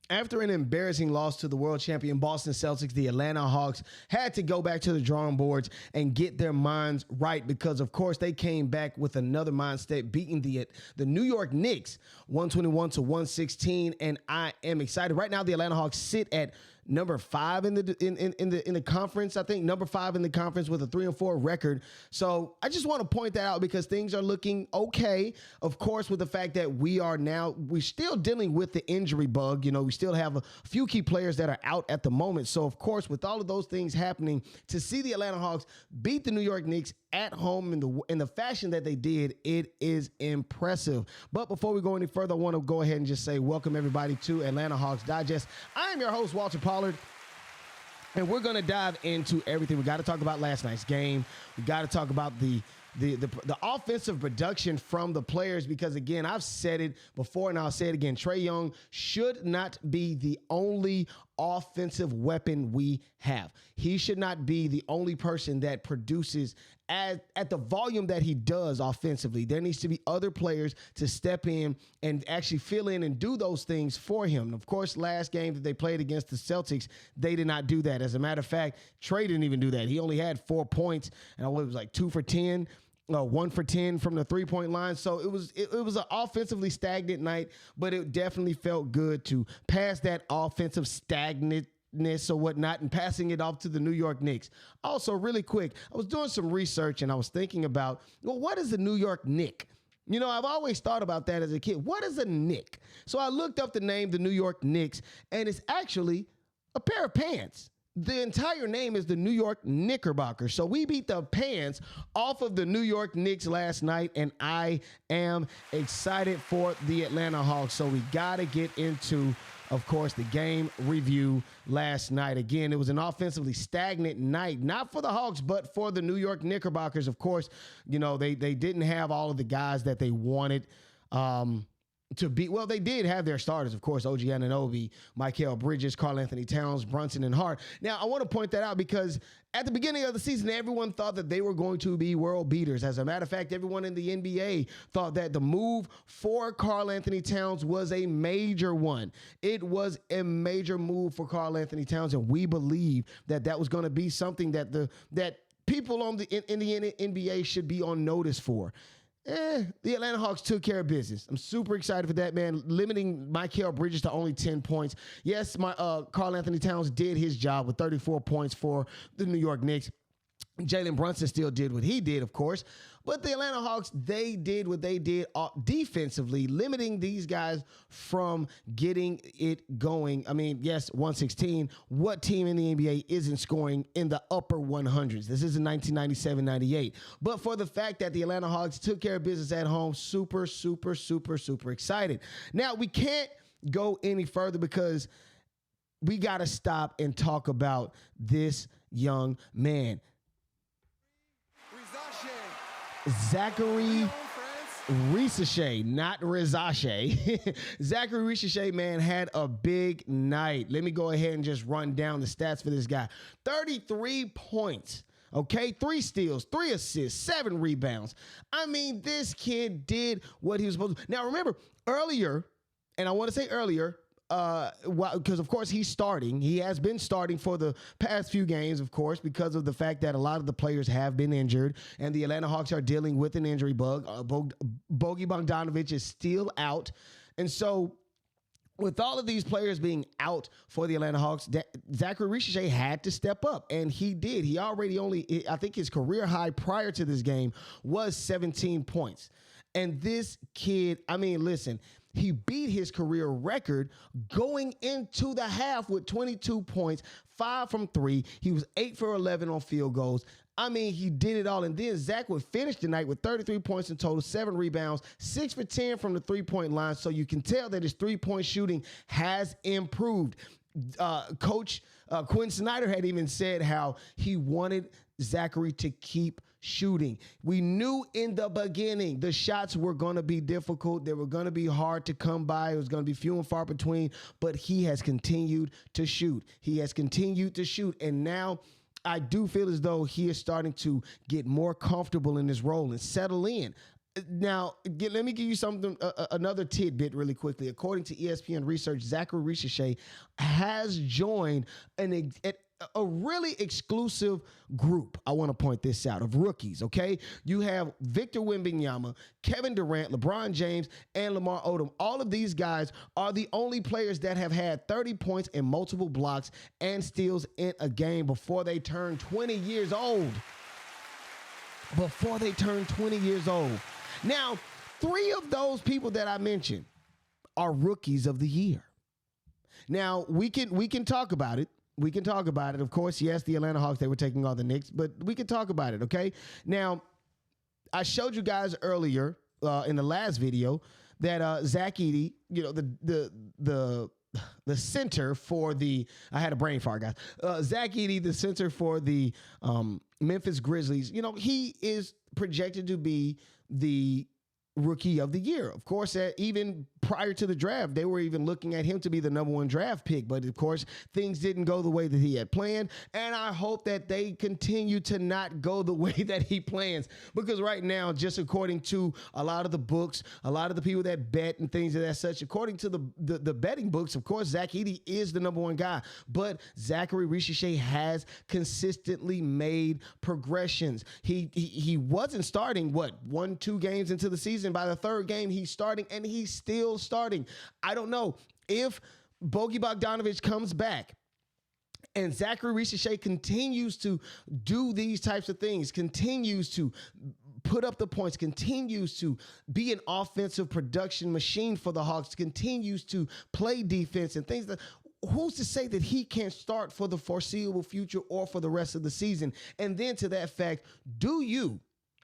After an embarrassing loss to the world champion Boston Celtics, the Atlanta Hawks had to go back to the drawing boards and get their minds right because, of course, they came back with another mindset, beating the New York Knicks 121-116, and I am excited. Right now, the Atlanta Hawks sit at number 5 in the conference. I think number 5 in the conference with a 3-4 record. So I just want to point that out because things are looking okay. Of course, with the fact that we're still dealing with the injury bug. You know, we still have a few key players that are out at the moment. So of course, with all of those things happening, to see the Atlanta Hawks beat the New York Knicks at home in the fashion that they did, it is impressive. But before we go any further, I want to go ahead and just say welcome everybody to Atlanta Hawks Digest. I am your host, Walter Pollard, and we're going to dive into everything. We got to talk about last night's game. We got to talk about the offensive production from the players because, again, I've said it before and I'll say it again. Trae Young should not be the only offensive weapon we have. He should not be the only person that produces at the volume that he does offensively. There needs to be other players to step in and actually fill in and do those things for him. And of course, last game that they played against the Celtics, they did not do that. As a matter of fact, Trae didn't even do that. He only had 4 points, and it was like 2 for 10. 1 for 10 from the 3-point line. So it was an offensively stagnant night, but it definitely felt good to pass that offensive stagnantness or whatnot and passing it off to the New York Knicks. Also, really quick, I was doing some research and I was thinking about, well, what is the New York Knick? You know, I've always thought about that as a kid. What is a Knick? So I looked up the name, the New York Knicks, and it's actually a pair of pants. The entire name is the New York Knickerbockers. So we beat the pants off of the New York Knicks last night, and I am excited for the Atlanta Hawks. So we got to get into, of course, the game review last night. Again, it was an offensively stagnant night, not for the Hawks, but for the New York Knickerbockers. Of course, you know, they didn't have all of the guys that they wanted to be. Well, they did have their starters, of course, OG Anunoby, Mikal Bridges, Karl Anthony Towns, Brunson, and Hart. Now, I want to point that out because at the beginning of the season, everyone thought that they were going to be world beaters. As a matter of fact, everyone in the NBA thought that the move for Karl Anthony Towns was a major one. It was a major move for Karl Anthony Towns, and we believe that that was going to be something that people in the NBA should be on notice for. The Atlanta Hawks took care of business. I'm super excited for that, man. Limiting Mikal Bridges to only 10 points. Yes, Karl Anthony Towns did his job with 34 points for the New York Knicks. Jalen Brunson still did what he did, of course. But the Atlanta Hawks, they did what they did defensively, limiting these guys from getting it going. I mean, yes, 116. What team in the NBA isn't scoring in the upper 100s? This isn't 1997-98. But for the fact that the Atlanta Hawks took care of business at home, super, super, super, super excited. Now, we can't go any further because we got to stop and talk about this young man. Zaccharie Risacher, not Risacher. Zaccharie Risacher, man, had a big night. Let me go ahead and just run down the stats for this guy. 33 points, okay? 3 steals, 3 assists, 7 rebounds. I mean, this kid did what he was supposed to. Now, remember, earlier, and I want to say earlier, because of course he's starting. He has been starting for the past few games, of course, because of the fact that a lot of the players have been injured, and the Atlanta Hawks are dealing with an injury bug. Bogdan Bogdanović is still out, and so with all of these players being out for the Atlanta Hawks, Zaccharie Risacher had to step up, and he did. He already I think his career high prior to this game was 17 points. And this kid, I mean, listen, he beat his career record going into the half with 22 points, 5 from 3. He was 8 for 11 on field goals. I mean, he did it all. And then Zach would finish the night with 33 points in total, 7 rebounds, 6 for 10 from the 3-point line. So you can tell that his 3-point shooting has improved. Coach Quin Snyder had even said how he wanted Zaccharie to keep shooting. We knew in the beginning the shots were going to be difficult. They were going to be hard to come by. It was going to be few and far between, but he has continued to shoot. He has continued to shoot, and now I do feel as though he is starting to get more comfortable in his role and settle in. Now, let me give you something, another tidbit really quickly. According to ESPN research, Zaccharie Risacher has joined a really exclusive group. I want to point this out of rookies, okay? You have Victor Wembanyama, Kevin Durant, LeBron James, and Lamar Odom. All of these guys are the only players that have had 30 points and multiple blocks and steals in a game before they turn 20 years old. Before they turn 20 years old. Now, 3 of those people that I mentioned are rookies of the year. Now, we can talk about it. We can talk about it. Of course, yes, the Atlanta Hawks, they were taking on the Knicks, but we can talk about it, okay? Now, I showed you guys earlier in the last video that Zach Edey, you know, the center for the, I had a brain fart, guys. Zach Edey, the center for the Memphis Grizzlies, you know, he is projected to be the rookie of the year. Of course, even prior to the draft, they were even looking at him to be the #1 draft pick. But of course, things didn't go the way that he had planned. And I hope that they continue to not go the way that he plans. Because right now, just according to a lot of the books, a lot of the people that bet and things of that such, according to the betting books, of course, Zach Edey is the #1 guy. But Zaccharie Risacher has consistently made progressions. He wasn't starting, 1-2 games into the season. By the 3rd game, he's starting, and he's still starting. I don't know if Bogdan Bogdanović comes back and Zaccharie Risacher continues to do these types of things, continues to put up the points, continues to be an offensive production machine for the Hawks, continues to play defense and things that. Who's to say that he can't start for the foreseeable future or for the rest of the season? And then to that fact, do you?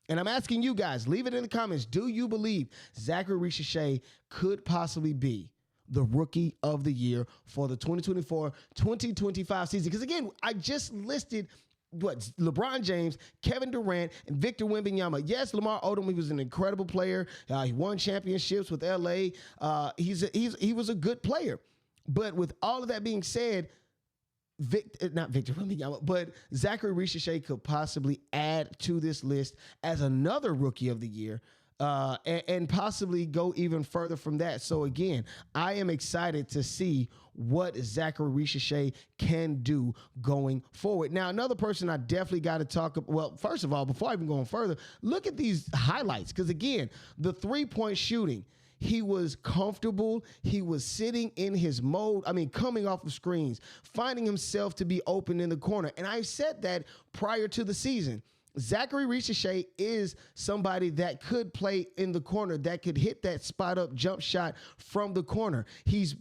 And I'm asking you guys, leave it in the comments. Do you believe Zaccharie Risacher could possibly be the rookie of the year for the 2024-2025 season? Because again, I just listed LeBron James, Kevin Durant, and Victor Wembanyama. Yes, Lamar Odom, he was an incredible player. He won championships with LA. He was a good player. But with all of that being said, not Victor Wembanyama, but Zaccharie Risacher could possibly add to this list as another rookie of the year, and possibly go even further from that. So again, I am excited to see what Zaccharie Risacher can do going forward. Now, another person I definitely got to talk about. Well, first of all, before I even go on further, look at these highlights. Because again, the 3-point shooting, he was comfortable. He was sitting in his mode. I mean, coming off of screens, finding himself to be open in the corner. And I said that prior to the season. Zaccharie Risacher is somebody that could play in the corner, that could hit that spot up jump shot from the corner. He's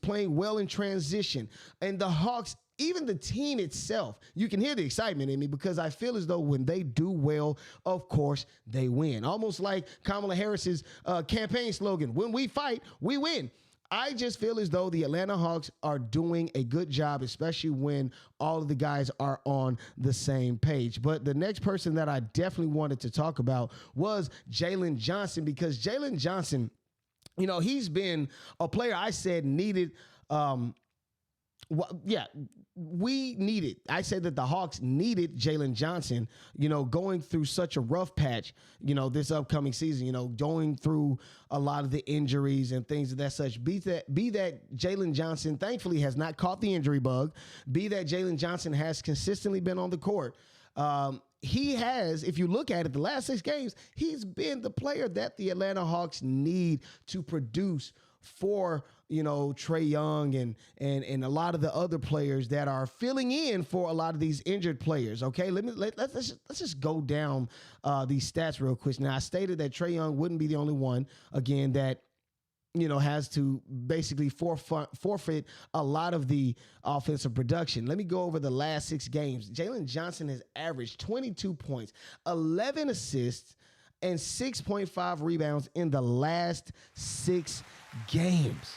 playing well in transition. And the Hawks, even the team itself, you can hear the excitement in me because I feel as though when they do well, of course, they win. Almost like Kamala Harris's campaign slogan, when we fight, we win. I just feel as though the Atlanta Hawks are doing a good job, especially when all of the guys are on the same page. But the next person that I definitely wanted to talk about was Jalen Johnson, because Jalen Johnson, you know, he's been a player I said needed we needed. I said that the Hawks needed Jalen Johnson, you know, going through such a rough patch, you know, this upcoming season, you know, going through a lot of the injuries and things of that such. Be that Jalen Johnson thankfully has not caught the injury bug. Be that Jalen Johnson has consistently been on the court. He has, if you look at it, the last 6 games, he's been the player that the Atlanta Hawks need to produce for, you know, Trae Young and a lot of the other players that are filling in for a lot of these injured players. Okay, let's just go down these stats real quick. Now, I stated that Trae Young wouldn't be the only one, again, that, you know, has to basically forfeit a lot of the offensive production. Let me go over the last 6 games. Jalen Johnson has averaged 22 points, 11 assists, and 6.5 rebounds in the last 6 games.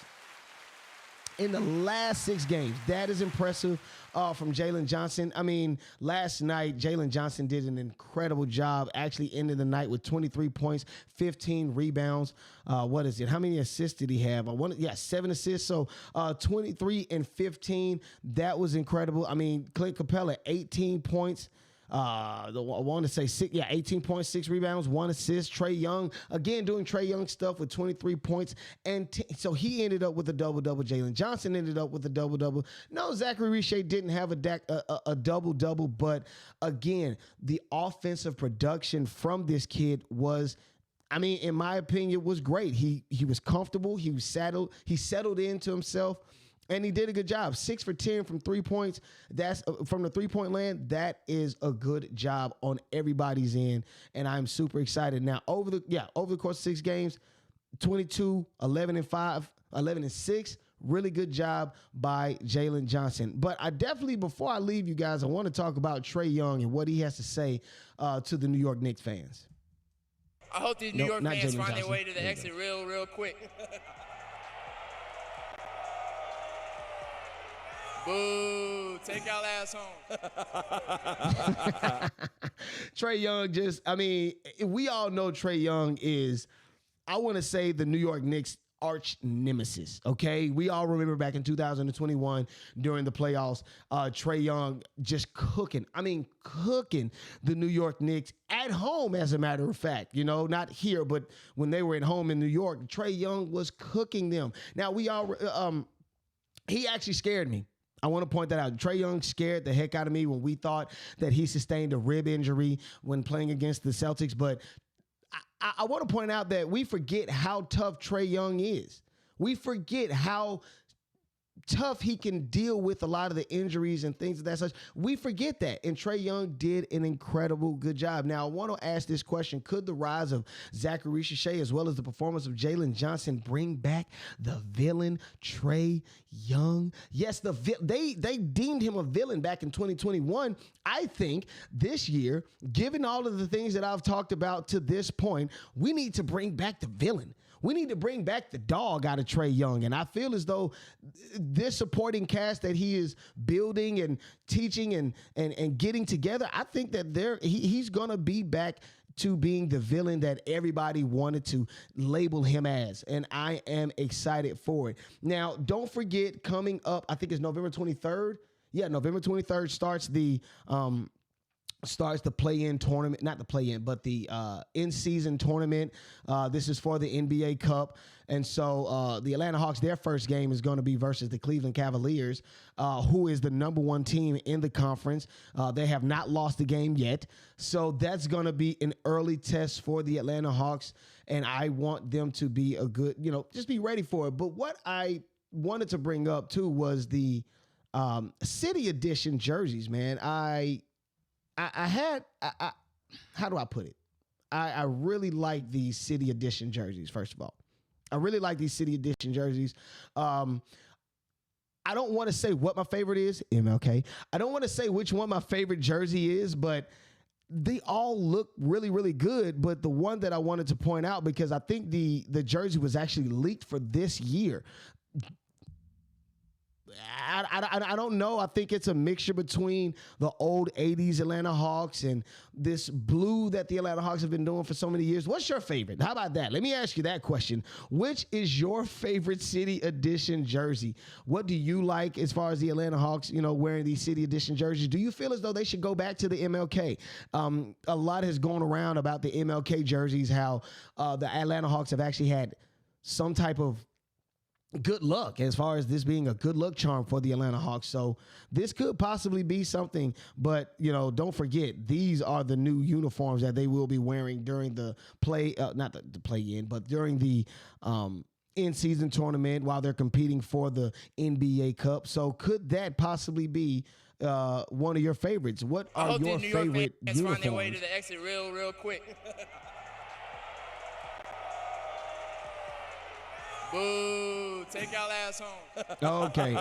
In the last 6 games. That is impressive from Jalen Johnson. I mean, last night, Jalen Johnson did an incredible job, actually ended the night with 23 points, 15 rebounds. What is it? How many assists did he have? 7 assists. So 23 and 15. That was incredible. I mean, Clint Capela, 18 points. I want to say 18.6 rebounds, 1 assist. Trae Young, again, doing Trae Young stuff with 23 points. And so he ended up with a double-double. Jalen Johnson ended up with a double-double. No, Zaccharie Risacher didn't have a double-double, but again, the offensive production from this kid was, I mean, in my opinion, was great. He was comfortable. He settled into himself. And he did a good job. 6 for 10 from 3 points. That's from the 3-point land. That is a good job on everybody's end. And I'm super excited. Now, over the course of 6 games, 22, 11 and 5, 11 and 6. Really good job by Jalen Johnson. But I definitely, before I leave you guys, I want to talk about Trae Young and what he has to say to the New York Knicks fans. I hope these New York fans find their way to the exit real quick. Boo, take y'all ass home. Trae Young we all know Trae Young is, I want to say, the New York Knicks arch nemesis, okay? We all remember back in 2021 during the playoffs, Trae Young just cooking the New York Knicks at home, as a matter of fact, not here, but when they were at home in New York, Trae Young was cooking them. Now, he actually scared me. I want to point that out. Trae Young scared the heck out of me when we thought that he sustained a rib injury when playing against the Celtics. But I want to point out that we forget how tough Trae Young is. We forget how tough he can deal with a lot of the injuries and things of that such. We forget that. And Trae Young did an incredible good job. Now, I want to ask this question. Could the rise of Zaccharie Risacher as well as the performance of Jalen Johnson bring back the villain Trae Young? Yes, they deemed him a villain back in 2021. I think this year, given all of the things that I've talked about to this point, we need to bring back the villain. We need to bring back the dog out of Trae Young. And I feel as though this supporting cast that he is building and teaching and getting together, I think that he's going to be back to being the villain that everybody wanted to label him as. And I am excited for it. Now, don't forget, coming up, I think it's November 23rd. Yeah, November 23rd starts the play-in tournament, not the play-in, but the in-season tournament. This is for the NBA Cup. And so the Atlanta Hawks, their first game is going to be versus the Cleveland Cavaliers, who is the number 1 team in the conference. They have not lost the game yet. So that's going to be an early test for the Atlanta Hawks. And I want them to be a good, just be ready for it. But what I wanted to bring up, too, was the City Edition jerseys, man. How do I put it? I really like these City Edition jerseys, first of all. I really like these City Edition jerseys. I don't want to say what my favorite is, MLK. I don't want to say which one my favorite jersey is, but they all look really, really good. But the one that I wanted to point out, because I think the jersey was actually leaked for this year. I don't know. I think it's a mixture between the old 80s Atlanta Hawks and this blue that the Atlanta Hawks have been doing for so many years. What's your favorite? How about that? Let me ask you that question. Which is your favorite City Edition jersey? What do you like as far as the Atlanta Hawks, wearing these City Edition jerseys? Do you feel as though they should go back to the MLK? A lot has gone around about the MLK jerseys, how the Atlanta Hawks have actually had some type of good luck as far as this being a good luck charm for the Atlanta Hawks. So this could possibly be something, but don't forget, these are the new uniforms that they will be wearing during the not the play-in, but during the in-season tournament while they're competing for the NBA Cup. So could that possibly be one of your favorites? What are your favorite uniforms? Find their way to the exit real quick. Boo, take y'all ass home. Okay.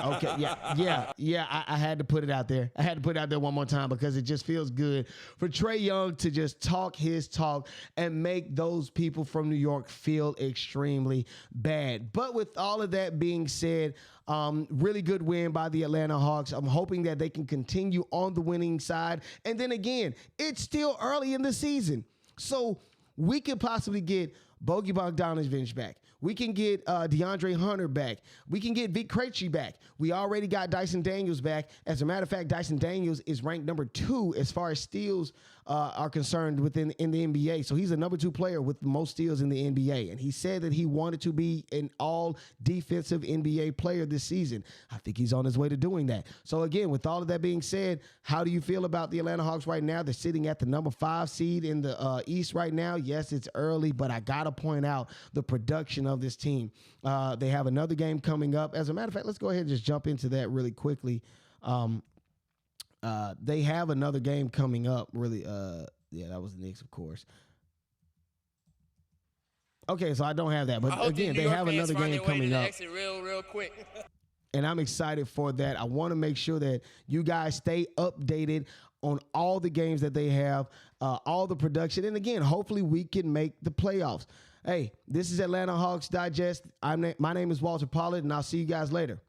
Yeah. I had to put it out there. I had to put it out there one more time because it just feels good for Trae Young to just talk his talk and make those people from New York feel extremely bad. But with all of that being said, really good win by the Atlanta Hawks. I'm hoping that they can continue on the winning side. And then again, it's still early in the season. So we could possibly get Bogdan Bogdanović back. We can get DeAndre Hunter back. We can get Vic Krejci back. We already got Dyson Daniels back. As a matter of fact, Dyson Daniels is ranked number 2 as far as steals are concerned in the NBA. So he's a number 2 player with the most steals in the NBA. And he said that he wanted to be an all defensive NBA player this season. I think he's on his way to doing that. So again, with all of that being said, how do you feel about the Atlanta Hawks right now? They're sitting at the number 5 seed in the East right now. Yes, it's early, but I got to point out the production of this team. They have another game coming up. As a matter of fact, let's go ahead and just jump into that really quickly. They have another game coming up. Really, yeah, that was the Knicks, of course. Okay, so I don't have that, but again, they have another game coming up. Real quick. And I'm excited for that. I want to make sure that you guys stay updated on all the games that they have, all the production. And again, hopefully we can make the playoffs. Hey, this is Atlanta Hawks Digest. My name is Walter Pollard, and I'll see you guys later.